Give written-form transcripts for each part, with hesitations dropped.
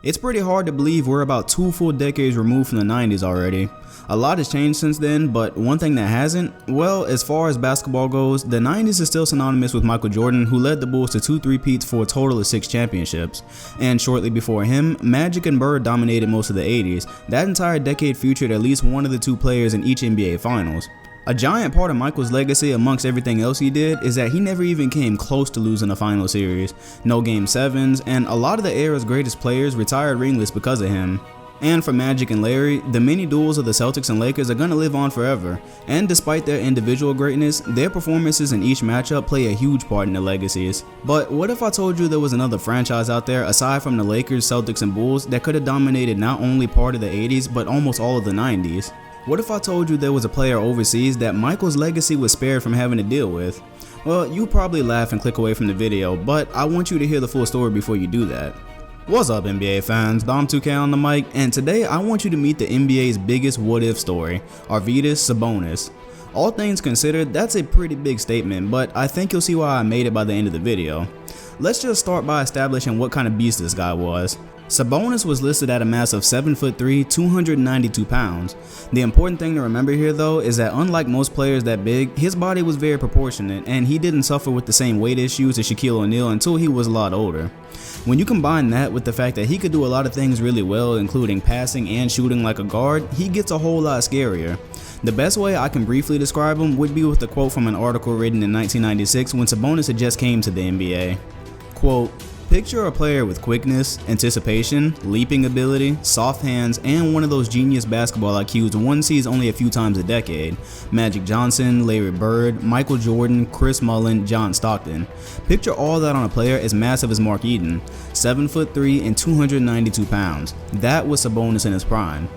It's pretty hard to believe we're about 2 full decades removed from the 90s already. A lot has changed since then, but one thing that hasn't, well, as far as basketball goes, the 90s is still synonymous with Michael Jordan, who led the Bulls to 2 three-peats for a total of 6 championships. And shortly before him, Magic and Bird dominated most of the 80s. That entire decade featured at least one of the 2 players in each NBA Finals. A giant part of Michael's legacy amongst everything else he did is that he never even came close to losing a final series. No Game 7s, and a lot of the era's greatest players retired ringless because of him. And for Magic and Larry, the mini duels of the Celtics and Lakers are gonna live on forever. And despite their individual greatness, their performances in each matchup play a huge part in their legacies. But what if I told you there was another franchise out there aside from the Lakers, Celtics, and Bulls that could have dominated not only part of the 80s but almost all of the 90s? What if I told you there was a player overseas that Michael's legacy was spared from having to deal with? Well, you probably laugh and click away from the video, but I want you to hear the full story before you do that. What's up, NBA fans? Dom2K on the mic, and today I want you to meet the NBA's biggest what-if story, Arvydas Sabonis. All things considered, that's a pretty big statement, but I think you'll see why I made it by the end of the video. Let's just start by establishing what kind of beast this guy was. Sabonis was listed at a mass of 7'3", 292 pounds. The important thing to remember here though is that unlike most players that big, his body was very proportionate and he didn't suffer with the same weight issues as Shaquille O'Neal until he was a lot older. When you combine that with the fact that he could do a lot of things really well, including passing and shooting like a guard, he gets a whole lot scarier. The best way I can briefly describe him would be with a quote from an article written in 1996 when Sabonis had just came to the NBA. Quote, "Picture a player with quickness, anticipation, leaping ability, soft hands, and one of those genius basketball IQs one sees only a few times a decade. Magic Johnson, Larry Bird, Michael Jordan, Chris Mullin, John Stockton. Picture all that on a player as massive as Mark Eaton, 7'3" and 292 pounds. That was Sabonis in his prime.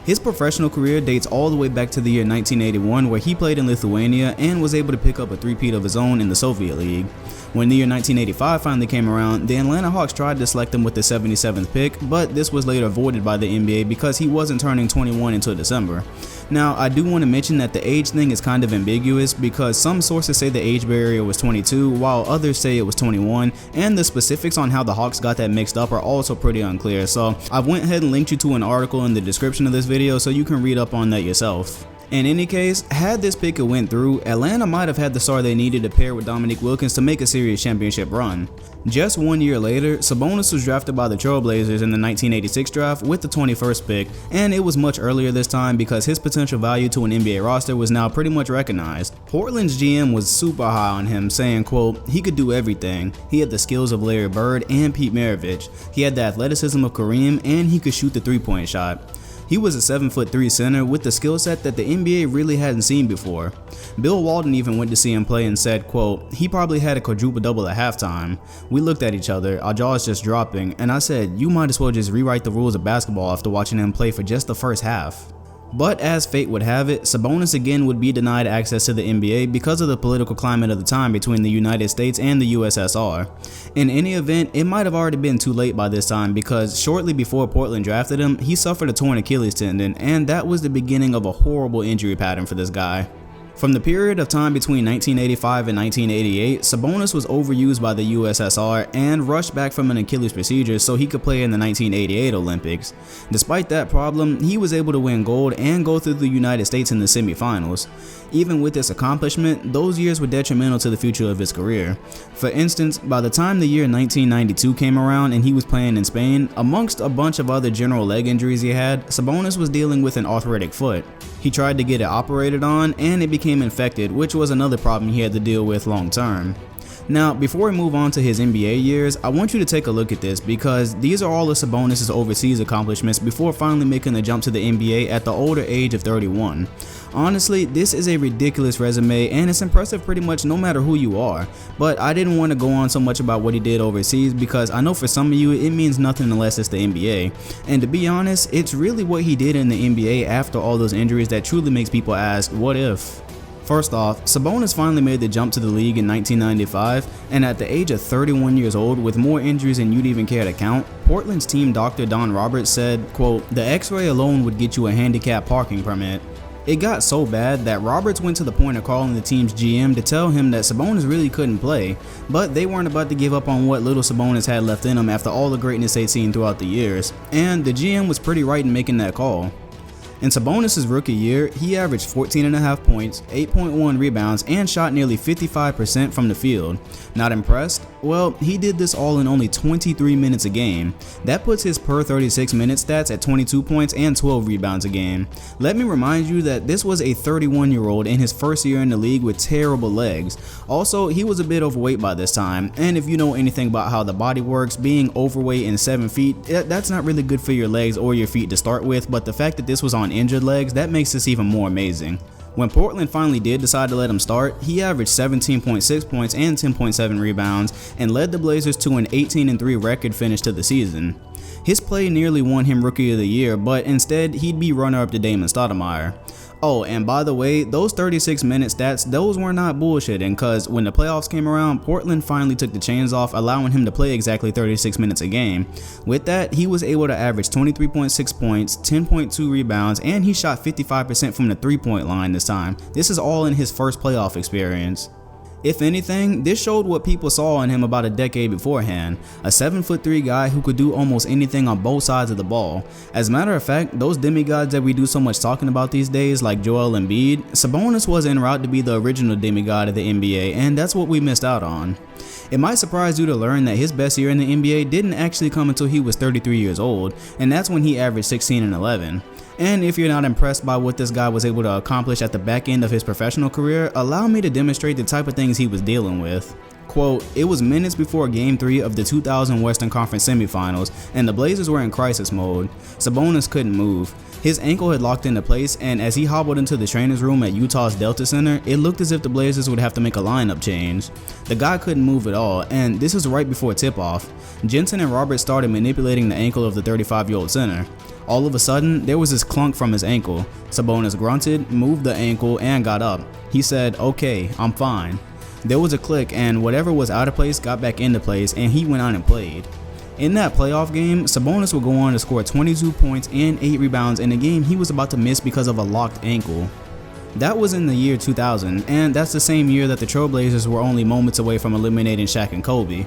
His professional career dates all the way back to the year 1981 where he played in Lithuania and was able to pick up a three-peat of his own in the Soviet League. When the year 1985 finally came around, the Atlanta Hawks tried to select him with the 77th pick, but this was later avoided by the NBA because he wasn't turning 21 until December. Now, I do want to mention that the age thing is kind of ambiguous because some sources say the age barrier was 22 while others say it was 21, and the specifics on how the Hawks got that mixed up are also pretty unclear, so I went ahead and linked you to an article in the description of this video so you can read up on that yourself. In any case, had this pick went through, Atlanta might have had the star they needed to pair with Dominique Wilkins to make a serious championship run. Just 1 year later, Sabonis was drafted by the Trailblazers in the 1986 draft with the 21st pick, and it was much earlier this time because his potential value to an NBA roster was now pretty much recognized. Portland's GM was super high on him, saying, quote, "He could do everything. He had the skills of Larry Bird and Pete Maravich. He had the athleticism of Kareem, and he could shoot the three-point shot." He was a 7'3" center with the skill set that the NBA really hadn't seen before. Bill Walton even went to see him play and said, quote, "He probably had a quadruple double at halftime. We looked at each other, our jaws just dropping, and I said, you might as well just rewrite the rules of basketball after watching him play for just the first half." But as fate would have it, Sabonis again would be denied access to the NBA because of the political climate of the time between the United States and the USSR. In any event, it might have already been too late by this time because shortly before Portland drafted him, he suffered a torn Achilles tendon, and that was the beginning of a horrible injury pattern for this guy. From the period of time between 1985 and 1988, Sabonis was overused by the USSR and rushed back from an Achilles procedure so he could play in the 1988 Olympics. Despite that problem, he was able to win gold and go through the United States in the semifinals. Even with this accomplishment, those years were detrimental to the future of his career. For instance, by the time the year 1992 came around and he was playing in Spain, amongst a bunch of other general leg injuries he had, Sabonis was dealing with an arthritic foot. He tried to get it operated on and it became infected, which was another problem he had to deal with long term. Now, before we move on to his NBA years, I want you to take a look at this because these are all of Sabonis' overseas accomplishments before finally making the jump to the NBA at the older age of 31. Honestly, this is a ridiculous resume and it's impressive pretty much no matter who you are, but I didn't want to go on so much about what he did overseas because I know for some of you it means nothing unless it's the NBA, and to be honest, it's really what he did in the NBA after all those injuries that truly makes people ask, what if? First off, Sabonis finally made the jump to the league in 1995, and at the age of 31 years old with more injuries than you'd even care to count, Portland's team doctor Don Roberts said, quote, "The x-ray alone would get you a handicap parking permit." It got so bad that Roberts went to the point of calling the team's GM to tell him that Sabonis really couldn't play, but they weren't about to give up on what little Sabonis had left in him after all the greatness they'd seen throughout the years, and the GM was pretty right in making that call. In Sabonis' rookie year, he averaged 14.5 points, 8.1 rebounds, and shot nearly 55% from the field. Not impressed? Well, he did this all in only 23 minutes a game. That puts his per 36 minute stats at 22 points and 12 rebounds a game. Let me remind you that this was a 31-year-old in his first year in the league with terrible legs. Also, he was a bit overweight by this time, and if you know anything about how the body works, being overweight and 7 feet, that's not really good for your legs or your feet to start with, but the fact that this was on injured legs, that makes this even more amazing. When Portland finally did decide to let him start, he averaged 17.6 points and 10.7 rebounds and led the Blazers to an 18-3 record finish to the season. His play nearly won him Rookie of the Year, but instead he'd be runner-up to Damon Stoudemire. Oh, and by the way, those 36-minute stats, those were not bullshitting, cause when the playoffs came around, Portland finally took the chains off, allowing him to play exactly 36 minutes a game. With that, he was able to average 23.6 points, 10.2 rebounds, and he shot 55% from the 3-point line this time. This is all in his first playoff experience. If anything, this showed what people saw in him about a decade beforehand, a 7'3" guy who could do almost anything on both sides of the ball. As a matter of fact, those demigods that we do so much talking about these days, like Joel Embiid, Sabonis was en route to be the original demigod of the NBA, and that's what we missed out on. It might surprise you to learn that his best year in the NBA didn't actually come until he was 33 years old, and that's when he averaged 16 and 11. And if you're not impressed by what this guy was able to accomplish at the back end of his professional career, allow me to demonstrate the type of things he was dealing with. Quote, "It was minutes before Game 3 of the 2000 Western Conference semifinals, and the Blazers were in crisis mode. Sabonis couldn't move. His ankle had locked into place, and as he hobbled into the trainer's room at Utah's Delta Center, it looked as if the Blazers would have to make a lineup change. The guy couldn't move at all, and this was right before tip-off. Jensen and Roberts started manipulating the ankle of the 35-year-old center. All of a sudden, there was this clunk from his ankle. Sabonis grunted, moved the ankle, and got up. He said, 'Okay, I'm fine.' There was a click, and whatever was out of place got back into place, and he went on and played. In that playoff game, Sabonis would go on to score 22 points and 8 rebounds in a game he was about to miss because of a locked ankle. That was in the year 2000, and that's the same year that the Trailblazers were only moments away from eliminating Shaq and Kobe.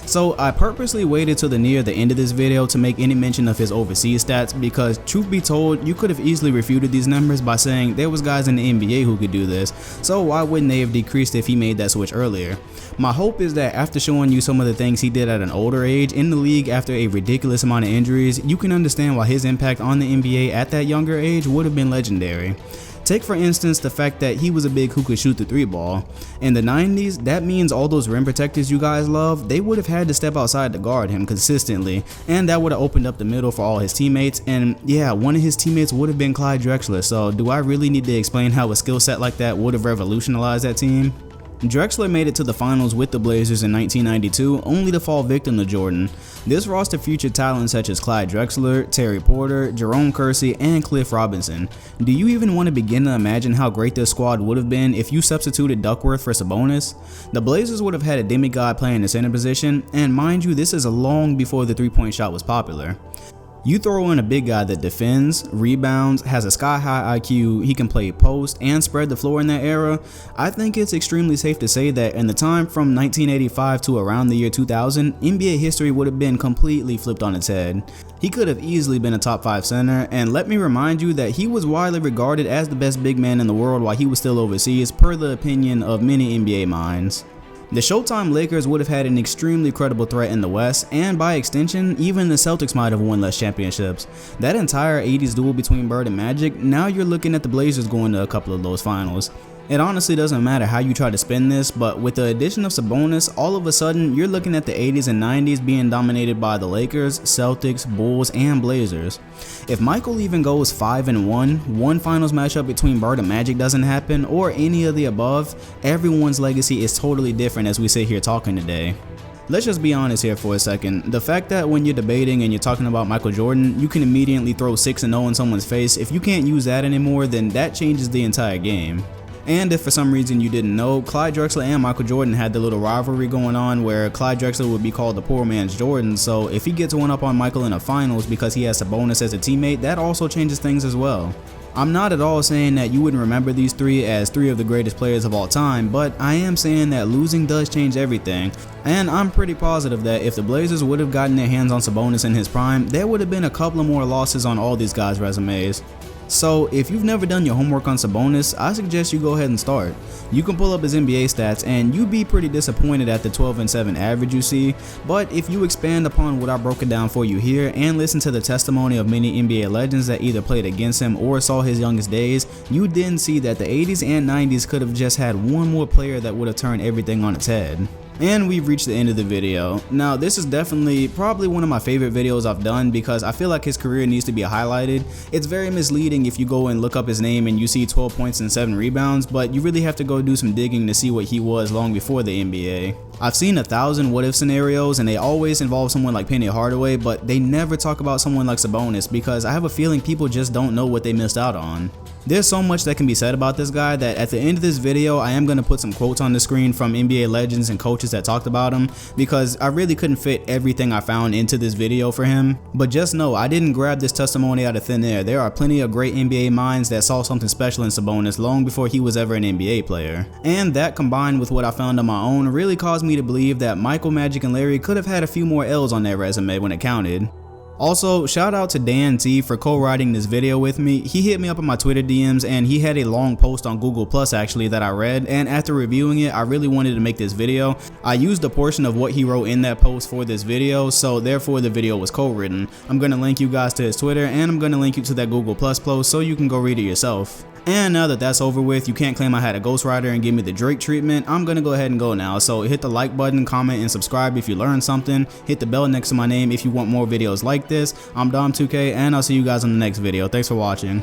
So I purposely waited till near the end of this video to make any mention of his overseas stats because truth be told, you could have easily refuted these numbers by saying there was guys in the NBA who could do this, so why wouldn't they have decreased if he made that switch earlier? My hope is that after showing you some of the things he did at an older age in the league after a ridiculous amount of injuries, you can understand why his impact on the NBA at that younger age would have been legendary. Take for instance the fact that he was a big who could shoot the 3 ball. In the 90s, that means all those rim protectors you guys love, they would have had to step outside to guard him consistently, and that would have opened up the middle for all his teammates, and yeah, one of his teammates would have been Clyde Drexler, so do I really need to explain how a skill set like that would have revolutionized that team? Drexler made it to the finals with the Blazers in 1992, only to fall victim to Jordan. This roster featured talent such as Clyde Drexler, Terry Porter, Jerome Kersey, and Cliff Robinson. Do you even want to begin to imagine how great this squad would have been if you substituted Duckworth for Sabonis? The Blazers would have had a demigod playing the center position, and mind you, this is long before the 3-point shot was popular. You throw in a big guy that defends, rebounds, has a sky-high IQ, he can play post and spread the floor in that era, I think it's extremely safe to say that in the time from 1985 to around the year 2000, NBA history would have been completely flipped on its head. He could have easily been a top 5 center, and let me remind you that he was widely regarded as the best big man in the world while he was still overseas, per the opinion of many NBA minds. The Showtime Lakers would have had an extremely credible threat in the West, and by extension, even the Celtics might have won less championships. That entire 80s duel between Bird and Magic, now you're looking at the Blazers going to a couple of those finals. It honestly doesn't matter how you try to spin this, but with the addition of Sabonis, all of a sudden you're looking at the 80s and 90s being dominated by the Lakers, Celtics, Bulls, and Blazers. If Michael even goes 5-1, one finals matchup between Bird and Magic doesn't happen, or any of the above, everyone's legacy is totally different as we sit here talking today. Let's just be honest here for a second. The fact that when you're debating and you're talking about Michael Jordan, you can immediately throw 6-0 in someone's face, if you can't use that anymore, then that changes the entire game. And if for some reason you didn't know, Clyde Drexler and Michael Jordan had the little rivalry going on where Clyde Drexler would be called the poor man's Jordan, so if he gets one up on Michael in the finals because he has Sabonis as a teammate, that also changes things as well. I'm not at all saying that you wouldn't remember these three as three of the greatest players of all time, but I am saying that losing does change everything, and I'm pretty positive that if the Blazers would have gotten their hands on Sabonis in his prime, there would have been a couple of more losses on all these guys' resumes. So if you've never done your homework on Sabonis, I suggest you go ahead and start. You can pull up his NBA stats and you'd be pretty disappointed at the 12-7 average you see, but if you expand upon what I broke it down for you here and listen to the testimony of many NBA legends that either played against him or saw his youngest days, you then see that the 80s and 90s could have just had one more player that would have turned everything on its head. And we've reached the end of the video. Now this is definitely probably one of my favorite videos I've done because I feel like his career needs to be highlighted. It's very misleading if you go and look up his name and you see 12 points and 7 rebounds, but you really have to go do some digging to see what he was long before the NBA. I've seen 1,000 what if scenarios and they always involve someone like Penny Hardaway, but they never talk about someone like Sabonis because I have a feeling people just don't know what they missed out on. There's so much that can be said about this guy that at the end of this video I am going to put some quotes on the screen from NBA legends and coaches that talked about him because I really couldn't fit everything I found into this video for him. But just know I didn't grab this testimony out of thin air. There are plenty of great NBA minds that saw something special in Sabonis long before he was ever an NBA player. And that combined with what I found on my own really caused me to believe that Michael, Magic, and Larry could have had a few more L's on their resume when it counted. Also, shout out to Dan T for co-writing this video with me. He hit me up in my Twitter DMs and he had a long post on Google Plus actually that I read, and after reviewing it I really wanted to make this video. I used a portion of what he wrote in that post for this video, so therefore the video was co-written. I'm going to link you guys to his Twitter and I'm going to link you to that Google Plus post so you can go read it yourself. And now that that's over with, you can't claim I had a ghostwriter and give me the Drake treatment. I'm gonna go ahead and go now. So hit the like button, comment, and subscribe if you learned something. Hit the bell next to my name if you want more videos like this. I'm Dom2K and I'll see you guys in the next video. Thanks for watching.